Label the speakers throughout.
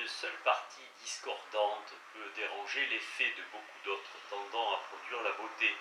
Speaker 1: Une seule partie discordante peut déranger l'effet de beaucoup d'autres tendant à produire la beauté.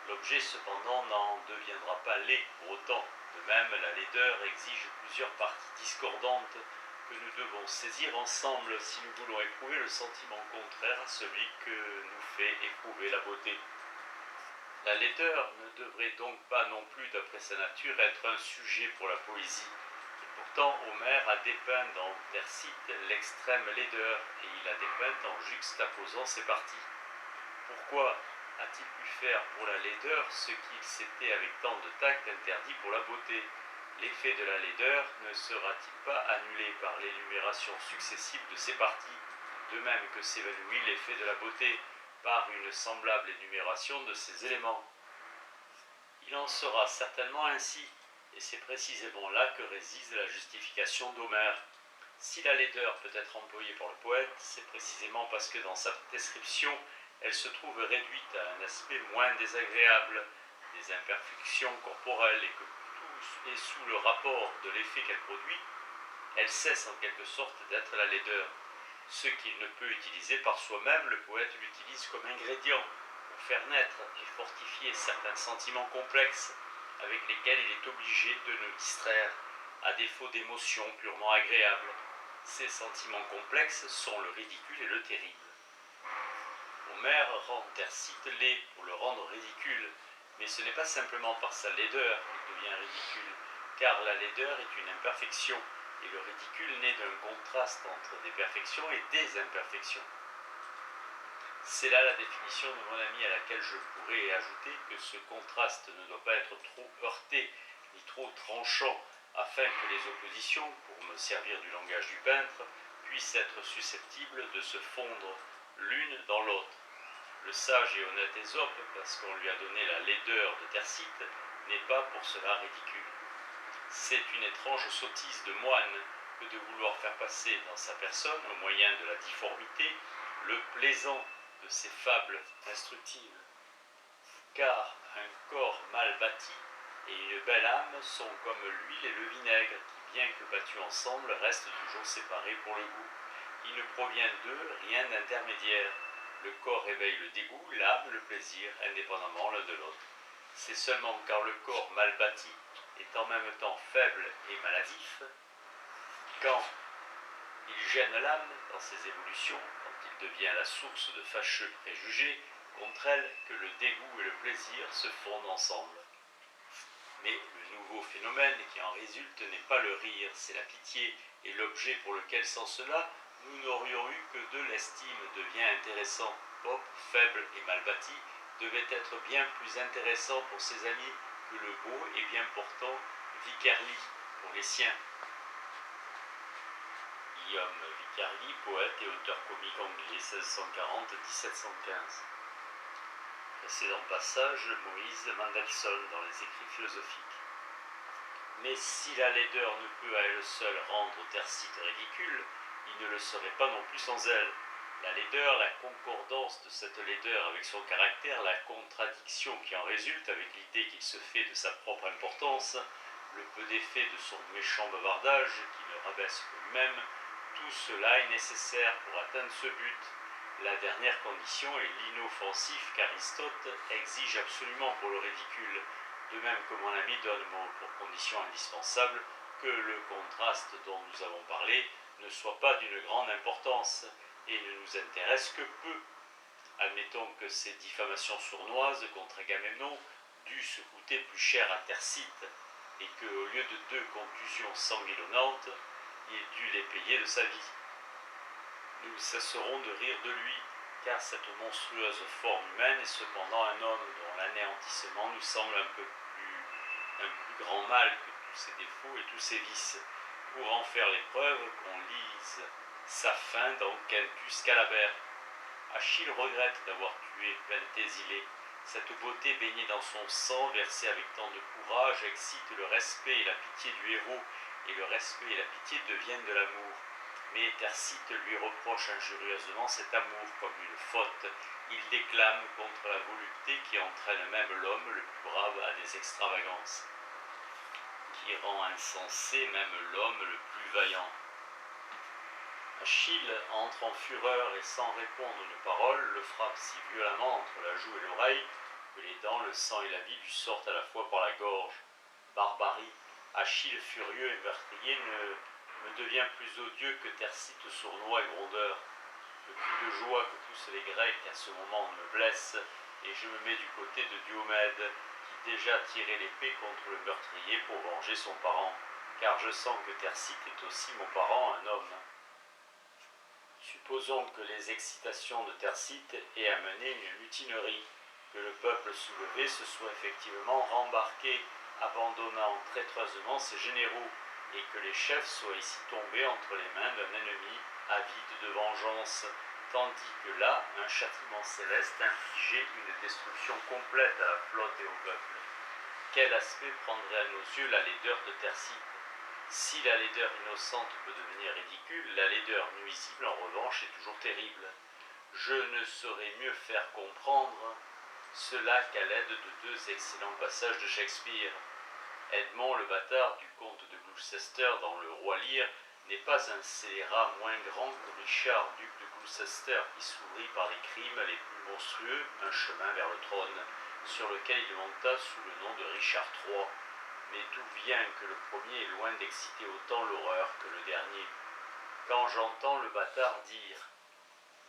Speaker 1: L'objet cependant n'en deviendra pas laid pour autant. De même, la laideur exige plusieurs parties discordantes que nous devons saisir ensemble si nous voulons éprouver le sentiment contraire à celui que nous fait éprouver la beauté. La laideur ne devrait donc pas non plus, d'après sa nature, être un sujet pour la poésie. Et pourtant, Homère a dépeint dans Thersites l'extrême laideur, et il l'a dépeinte en juxtaposant ses parties. Pourquoi a-t-il pu faire pour la laideur ce qu'il s'était avec tant de tact interdit pour la beauté? L'effet de la laideur ne sera-t-il pas annulé par l'énumération successive de ses parties, de même que s'évanouit l'effet de la beauté par une semblable énumération de ses éléments? Il en sera certainement ainsi, et c'est précisément là que réside la justification d'Homère. Si la laideur peut être employée par le poète, c'est précisément parce que dans sa description, elle se trouve réduite à un aspect moins désagréable, des imperfections corporelles, et que tout est sous le rapport de l'effet qu'elle produit, elle cesse en quelque sorte d'être la laideur. Ce qu'il ne peut utiliser par soi-même, le poète l'utilise comme ingrédient pour faire naître et fortifier certains sentiments complexes avec lesquels il est obligé de nous distraire, à défaut d'émotions purement agréables. Ces sentiments complexes sont le ridicule et le terrible. Homère rend Thersites laid pour le rendre ridicule, mais ce n'est pas simplement par sa laideur qu'il devient ridicule, car la laideur est une imperfection, et le ridicule naît d'un contraste entre des perfections et des imperfections. C'est là la définition de mon ami à laquelle je pourrais ajouter que ce contraste ne doit pas être trop heurté, ni trop tranchant, afin que les oppositions, pour me servir du langage du peintre, puissent être susceptibles de se fondre l'une dans l'autre. Le sage et honnête Ésope, parce qu'on lui a donné la laideur de Thersites, n'est pas pour cela ridicule. C'est une étrange sottise de moine que de vouloir faire passer dans sa personne, au moyen de la difformité, le plaisant de ses fables instructives. Car un corps mal bâti et une belle âme sont comme l'huile et le vinaigre, qui, bien que battus ensemble, restent toujours séparés pour le goût. Il ne provient d'eux rien d'intermédiaire. Le corps éveille le dégoût, l'âme le plaisir, indépendamment l'un de l'autre. C'est seulement car le corps mal bâti est en même temps faible et maladif, quand il gêne l'âme dans ses évolutions, quand il devient la source de fâcheux préjugés contre elle, que le dégoût et le plaisir se fondent ensemble. Mais le nouveau phénomène qui en résulte n'est pas le rire, c'est la pitié, et l'objet pour lequel sans cela nous n'aurions eu que de l'estime devient intéressant. Pope, faible et mal bâti, devait être bien plus intéressant pour ses amis que le beau et bien portant Vicarly pour les siens. Guillaume Vicarly, poète et auteur comique anglais 1640-1715. Précédent passage, Moïse Mendelssohn dans les écrits philosophiques. Mais si la laideur ne peut à elle seule rendre Thersites ridicule, il ne le serait pas non plus sans elle. La laideur, la concordance de cette laideur avec son caractère, la contradiction qui en résulte avec l'idée qu'il se fait de sa propre importance, le peu d'effet de son méchant bavardage qui ne rabaisse que lui-même, tout cela est nécessaire pour atteindre ce but. La dernière condition est l'inoffensif qu'Aristote exige absolument pour le ridicule, de même que mon ami donne pour condition indispensable que le contraste dont nous avons parlé ne soit pas d'une grande importance et ne nous intéresse que peu. Admettons que ces diffamations sournoises contre Agamemnon dussent coûter plus cher à Thersites, et qu'au lieu de 2 contusions sanguinolentes, il dut les payer de sa vie. Nous cesserons de rire de lui, car cette monstrueuse forme humaine est cependant un homme dont l'anéantissement nous semble un plus grand mal que tous ses défauts et tous ses vices, pour en faire l'épreuve qu'on lise sa fin dans Quintus Calabert. Achille regrette d'avoir tué Penthésilée. Cette beauté baignée dans son sang, versée avec tant de courage, excite le respect et la pitié du héros, et le respect et la pitié deviennent de l'amour. Mais Thersites lui reproche injurieusement cet amour comme une faute. Il déclame contre la volupté qui entraîne même l'homme le plus brave à des extravagances, qui rend insensé même l'homme le plus vaillant. Achille entre en fureur et sans répondre une parole, le frappe si violemment entre la joue et l'oreille que les dents, le sang et la vie lui sortent à la fois par la gorge. Barbarie, Achille furieux et meurtrier me devient plus odieux que Thersites sournois et grondeur. Le cri de joie que poussent les Grecs à ce moment me blesse, et je me mets du côté de Diomède, qui déjà tirait l'épée contre le meurtrier pour venger son parent, car je sens que Thersites est aussi mon parent, un homme. Supposons que les excitations de Thersites aient amené une mutinerie, que le peuple soulevé se soit effectivement rembarqué, abandonnant traîtreusement ses généraux, et que les chefs soient ici tombés entre les mains d'un ennemi avide de vengeance, tandis que là, un châtiment céleste infligeait une destruction complète à la flotte et au peuple. Quel aspect prendrait à nos yeux la laideur de Thersites? Si la laideur innocente peut devenir ridicule, la laideur nuisible en revanche est toujours terrible. Je ne saurais mieux faire comprendre cela qu'à l'aide de deux excellents passages de Shakespeare. Edmond le bâtard du comte de Gloucester dans Le Roi Lear n'est pas un scélérat moins grand que Richard, duc de Gloucester, qui s'ouvrit par les crimes les plus monstrueux un chemin vers le trône, sur lequel il monta sous le nom de Richard III. Mais d'où vient que le premier est loin d'exciter autant l'horreur que le dernier? Quand j'entends le bâtard dire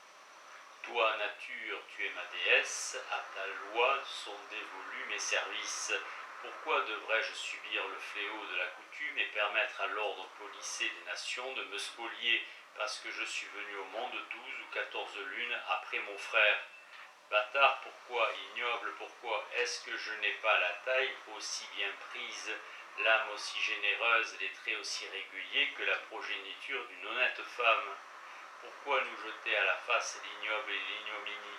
Speaker 1: « Toi, nature, tu es ma déesse, à ta loi sont dévolus mes services. Pourquoi devrais-je subir le fléau de la coutume et permettre à l'ordre policé des nations de me spolier parce que je suis venu au monde 12 ou 14 lunes après mon frère? Bâtard, pourquoi, ignoble, pourquoi est-ce que je n'ai pas la taille aussi bien prise, l'âme aussi généreuse, les traits aussi réguliers que la progéniture d'une honnête femme? Pourquoi nous jeter à la face l'ignoble et l'ignominie?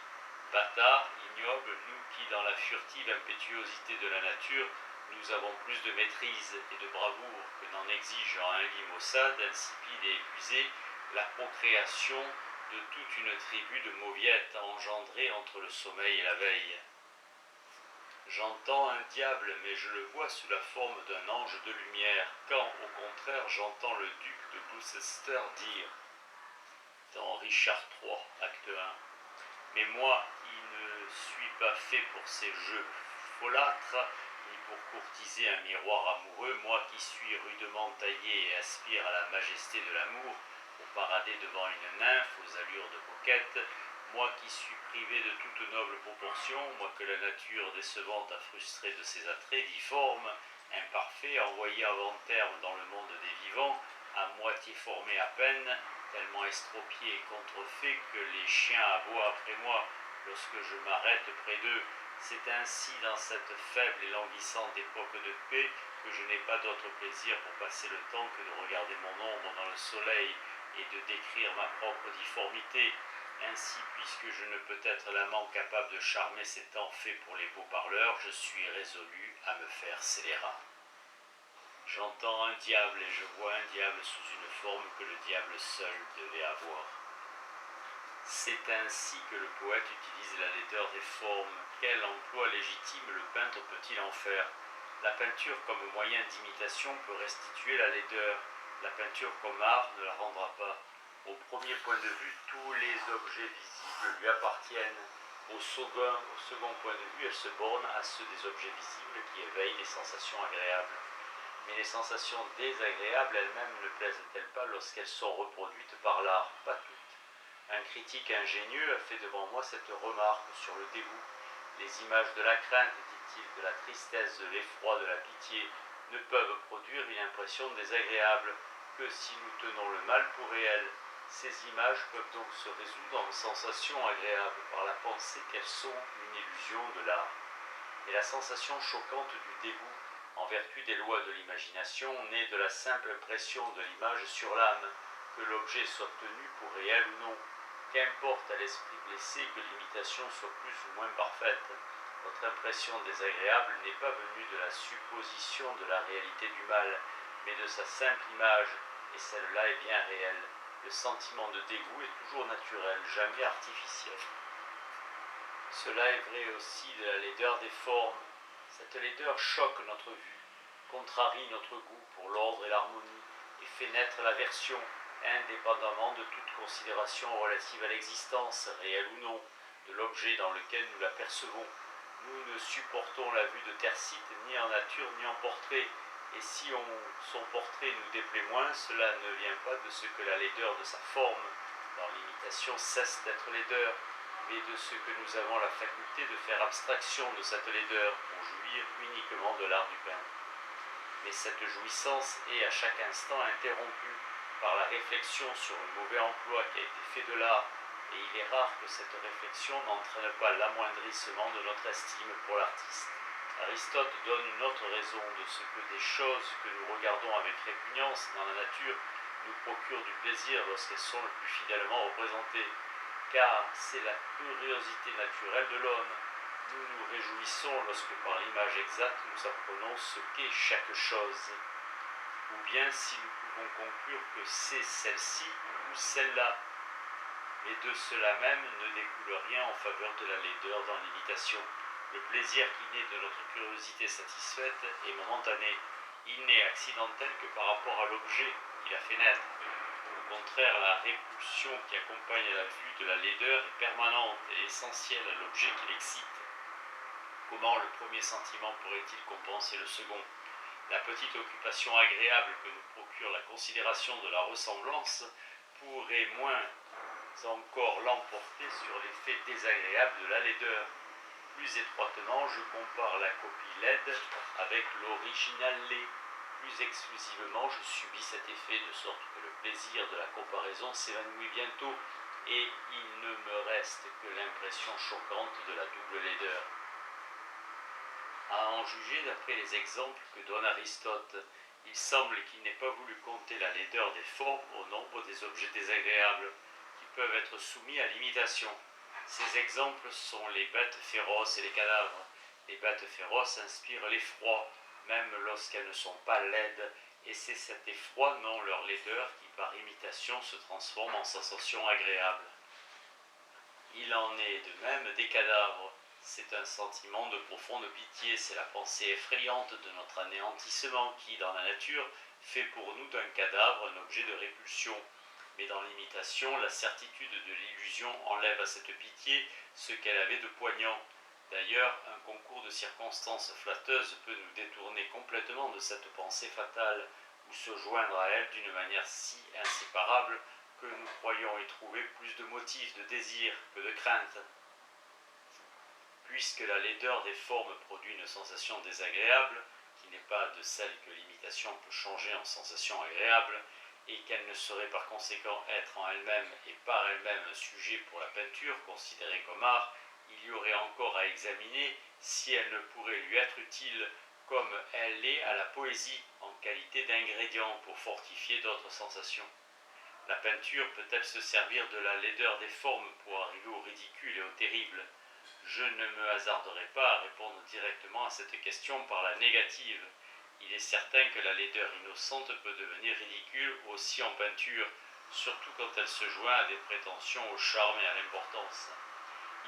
Speaker 1: Bâtard, ignoble, nous qui, dans la furtive impétuosité de la nature, nous avons plus de maîtrise et de bravoure que n'en exige en un lit maussade, insipide et épuisé, la procréation de toute une tribu de mauviettes engendrées entre le sommeil et la veille. J'entends un diable, mais je le vois sous la forme d'un ange de lumière, quand, au contraire, j'entends le duc de Gloucester dire, dans Richard III, acte 1, « Mais moi, qui ne suis pas fait pour ces jeux folâtres, ni pour courtiser un miroir amoureux, moi qui suis rudement taillé et aspire à la majesté de l'amour, pour parader devant une nymphe aux allures de coquette, moi qui suis privé de toute noble proportion, moi que la nature décevante a frustré de ses attraits difformes, imparfaits, envoyé avant terme dans le monde des vivants, à moitié formé à peine, tellement estropié et contrefait que les chiens aboient après moi lorsque je m'arrête près d'eux. C'est ainsi dans cette faible et languissante époque de paix que je n'ai pas d'autre plaisir pour passer le temps que de regarder mon ombre dans le soleil et de décrire ma propre difformité. Ainsi, puisque je ne peux être l'amant capable de charmer ces temps faits pour les beaux parleurs, je suis résolu à me faire scélérat. J'entends un diable et je vois un diable sous une forme que le diable seul devait avoir. C'est ainsi que le poète utilise la laideur des formes. Quel emploi légitime le peintre peut-il en faire? La peinture comme moyen d'imitation peut restituer la laideur. La peinture comme art ne la rendra pas. Au premier point de vue, tous les objets visibles lui appartiennent. Au second point de vue, elle se borne à ceux des objets visibles qui éveillent des sensations agréables. Mais les sensations désagréables elles-mêmes ne plaisent-elles pas lorsqu'elles sont reproduites par l'art? Pas toutes. Un critique ingénieux a fait devant moi cette remarque sur le dégoût. Les images de la crainte, dit-il, de la tristesse, de l'effroi, de la pitié, ne peuvent produire une impression désagréable que si nous tenons le mal pour réel. Ces images peuvent donc se résoudre en sensations agréables par la pensée qu'elles sont une illusion de l'art. Et la sensation choquante du dégoût, en vertu des lois de l'imagination, naît de la simple impression de l'image sur l'âme, que l'objet soit tenu pour réel ou non. Qu'importe à l'esprit blessé que l'imitation soit plus ou moins parfaite. Votre impression désagréable n'est pas venue de la supposition de la réalité du mal, mais de sa simple image, et celle-là est bien réelle. Le sentiment de dégoût est toujours naturel, jamais artificiel. Cela est vrai aussi de la laideur des formes. Cette laideur choque notre vue, contrarie notre goût pour l'ordre et l'harmonie, et fait naître l'aversion. indépendamment de toute considération relative à l'existence, réelle ou non, de l'objet dans lequel nous l'apercevons. Nous ne supportons la vue de tercite ni en nature ni en portrait, et si son portrait nous déplaît moins, cela ne vient pas de ce que la laideur de sa forme, dans l'imitation, cesse d'être laideur, mais de ce que nous avons la faculté de faire abstraction de cette laideur pour jouir uniquement de l'art du peintre. Mais cette jouissance est à chaque instant interrompue par la réflexion sur le mauvais emploi qui a été fait de l'art, et il est rare que cette réflexion n'entraîne pas l'amoindrissement de notre estime pour l'artiste. Aristote donne une autre raison de ce que des choses que nous regardons avec répugnance dans la nature nous procurent du plaisir lorsqu'elles sont le plus fidèlement représentées, car c'est la curiosité naturelle de l'homme. Nous nous réjouissons lorsque par l'image exacte nous apprenons ce qu'est chaque chose, ou bien si nous pouvons conclure que c'est celle-ci ou celle-là. Mais de cela même ne découle rien en faveur de la laideur dans l'imitation. Le plaisir qui naît de notre curiosité satisfaite est momentané. Il n'est accidentel que par rapport à l'objet qui l'a fait naître. Au contraire, la répulsion qui accompagne la vue de la laideur est permanente et essentielle à l'objet qui l'excite. Comment le premier sentiment pourrait-il compenser le second? La petite occupation agréable que nous procure la considération de la ressemblance pourrait moins encore l'emporter sur l'effet désagréable de la laideur. Plus étroitement, je compare la copie laide avec l'original laid. Plus exclusivement, je subis cet effet de sorte que le plaisir de la comparaison s'évanouit bientôt et il ne me reste que l'impression choquante de la double laideur. À en juger d'après les exemples que donne Aristote, il semble qu'il n'ait pas voulu compter la laideur des formes au nombre des objets désagréables qui peuvent être soumis à l'imitation. Ces exemples sont les bêtes féroces et les cadavres. Les bêtes féroces inspirent l'effroi, même lorsqu'elles ne sont pas laides, et c'est cet effroi, non leur laideur, qui par imitation se transforme en sensation agréable. Il en est de même des cadavres. C'est un sentiment de profonde pitié, c'est la pensée effrayante de notre anéantissement qui, dans la nature, fait pour nous d'un cadavre un objet de répulsion. Mais dans l'imitation, la certitude de l'illusion enlève à cette pitié ce qu'elle avait de poignant. D'ailleurs, un concours de circonstances flatteuses peut nous détourner complètement de cette pensée fatale, ou se joindre à elle d'une manière si inséparable que nous croyons y trouver plus de motifs de désir que de crainte. Puisque la laideur des formes produit une sensation désagréable, qui n'est pas de celle que l'imitation peut changer en sensation agréable, et qu'elle ne saurait par conséquent être en elle-même et par elle-même un sujet pour la peinture considérée comme art, il y aurait encore à examiner si elle ne pourrait lui être utile comme elle l'est à la poésie en qualité d'ingrédient pour fortifier d'autres sensations. La peinture peut-elle se servir de la laideur des formes pour arriver au ridicule et au terrible? Je ne me hasarderai pas à répondre directement à cette question par la négative. Il est certain que la laideur innocente peut devenir ridicule aussi en peinture, surtout quand elle se joint à des prétentions au charme et à l'importance.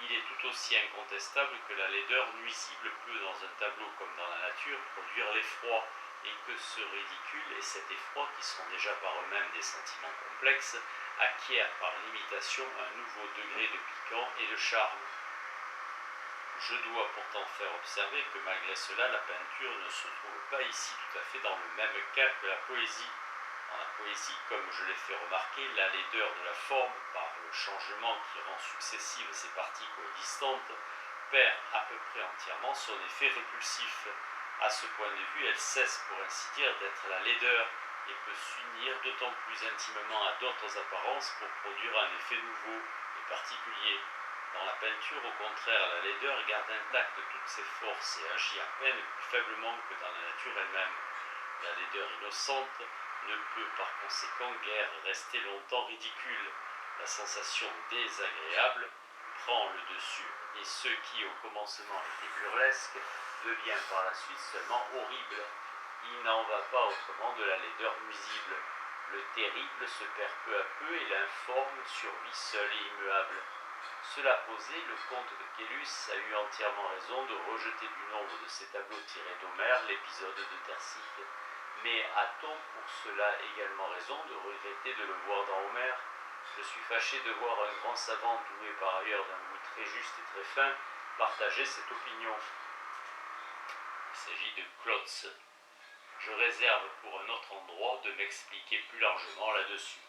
Speaker 1: Il est tout aussi incontestable que la laideur nuisible peut, dans un tableau comme dans la nature, produire l'effroi, et que ce ridicule et cet effroi, qui sont déjà par eux-mêmes des sentiments complexes, acquièrent par l'imitation un nouveau degré de piquant et de charme. Je dois pourtant faire observer que malgré cela, la peinture ne se trouve pas ici tout à fait dans le même cas que la poésie. Dans la poésie, comme je l'ai fait remarquer, la laideur de la forme, par le changement qui rend successives ces parties coexistantes, perd à peu près entièrement son effet répulsif. À ce point de vue, elle cesse pour ainsi dire d'être la laideur et peut s'unir d'autant plus intimement à d'autres apparences pour produire un effet nouveau et particulier. Dans la peinture, au contraire, la laideur garde intacte toutes ses forces et agit à peine plus faiblement que dans la nature elle-même. La laideur innocente ne peut par conséquent guère rester longtemps ridicule. La sensation désagréable prend le dessus, et ce qui au commencement était burlesque devient par la suite seulement horrible. Il n'en va pas autrement de la laideur nuisible. Le terrible se perd peu à peu et l'informe survit seul et immuable. Cela posé, le comte de Caylus a eu entièrement raison de rejeter du nombre de ses tableaux tirés d'Homère l'épisode de Tercite. Mais a-t-on pour cela également raison de regretter de le voir dans Homère? Je suis fâché de voir un grand savant, doué par ailleurs d'un goût très juste et très fin, partager cette opinion. Il s'agit de Klotz. Je réserve pour un autre endroit de m'expliquer plus largement là-dessus.